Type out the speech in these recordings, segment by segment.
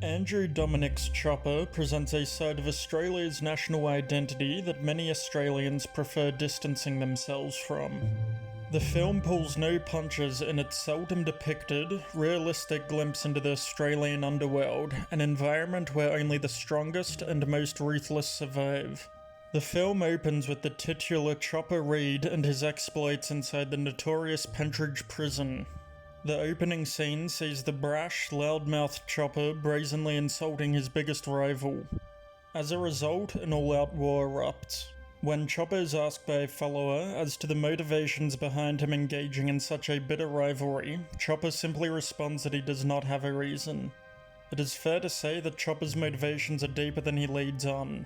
Andrew Dominik's Chopper presents a side of Australia's national identity that many Australians prefer distancing themselves from. The film pulls no punches in its seldom depicted, realistic glimpse into the Australian underworld, an environment where only the strongest and most ruthless survive. The film opens with the titular Chopper Read and his exploits inside the notorious Pentridge prison. The opening scene sees the brash, loudmouthed Chopper brazenly insulting his biggest rival. As a result, an all-out war erupts. When Chopper is asked by a follower as to the motivations behind him engaging in such a bitter rivalry, Chopper simply responds that he does not have a reason. It is fair to say that Chopper's motivations are deeper than he leads on,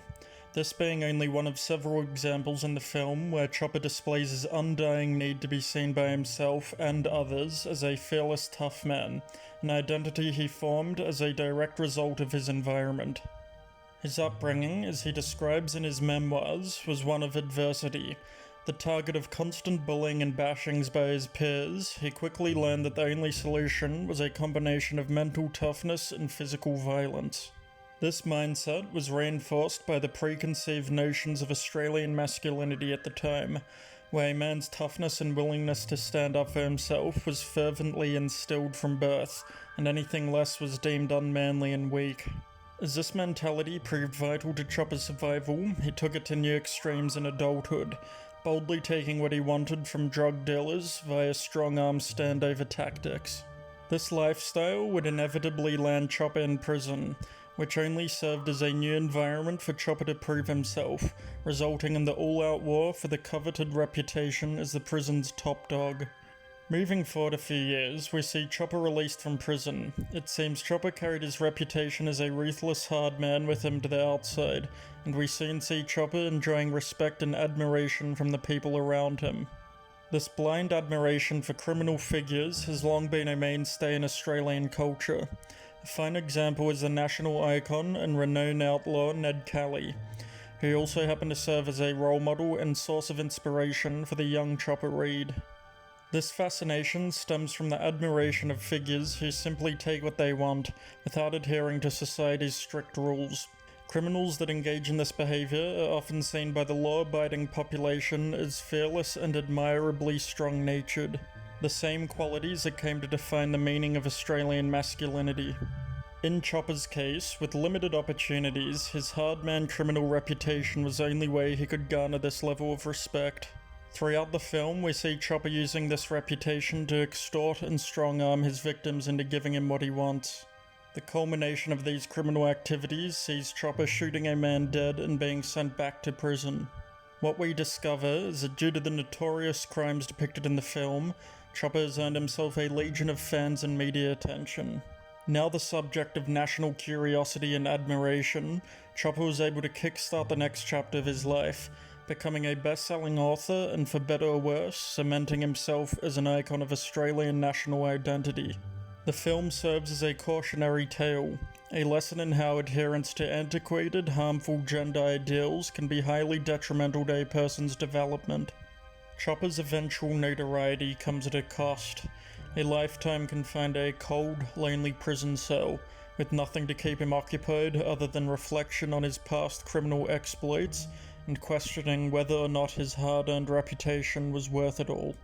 this being only one of several examples in the film where Chopper displays his undying need to be seen by himself and others as a fearless tough man, an identity he formed as a direct result of his environment. His upbringing, as he describes in his memoirs, was one of adversity. The target of constant bullying and bashings by his peers, he quickly learned that the only solution was a combination of mental toughness and physical violence. This mindset was reinforced by the preconceived notions of Australian masculinity at the time, where a man's toughness and willingness to stand up for himself was fervently instilled from birth, and anything less was deemed unmanly and weak. As this mentality proved vital to Chopper's survival, he took it to new extremes in adulthood, boldly taking what he wanted from drug dealers via strong-arm standover tactics. This lifestyle would inevitably land Chopper in prison, which only served as a new environment for Chopper to prove himself, resulting in the all-out war for the coveted reputation as the prison's top dog. Moving forward a few years, we see Chopper released from prison. It seems Chopper carried his reputation as a ruthless hard man with him to the outside, and we soon see Chopper enjoying respect and admiration from the people around him. This blind admiration for criminal figures has long been a mainstay in Australian culture. A fine example is the national icon and renowned outlaw Ned Kelly, who also happened to serve as a role model and source of inspiration for the young Chopper Read. This fascination stems from the admiration of figures who simply take what they want without adhering to society's strict rules. Criminals that engage in this behavior are often seen by the law-abiding population as fearless and admirably strong-natured, the same qualities that came to define the meaning of Australian masculinity. In Chopper's case, with limited opportunities, his hard-man criminal reputation was the only way he could garner this level of respect. Throughout the film, we see Chopper using this reputation to extort and strong-arm his victims into giving him what he wants. The culmination of these criminal activities sees Chopper shooting a man dead and being sent back to prison. What we discover is that due to the notorious crimes depicted in the film, Chopper has earned himself a legion of fans and media attention. Now the subject of national curiosity and admiration, Chopper was able to kickstart the next chapter of his life, becoming a best-selling author and, for better or worse, cementing himself as an icon of Australian national identity. The film serves as a cautionary tale, a lesson in how adherence to antiquated, harmful gender ideals can be highly detrimental to a person's development. Chopper's eventual notoriety comes at a cost, a lifetime confined to a cold, lonely prison cell, with nothing to keep him occupied other than reflection on his past criminal exploits and questioning whether or not his hard-earned reputation was worth it all.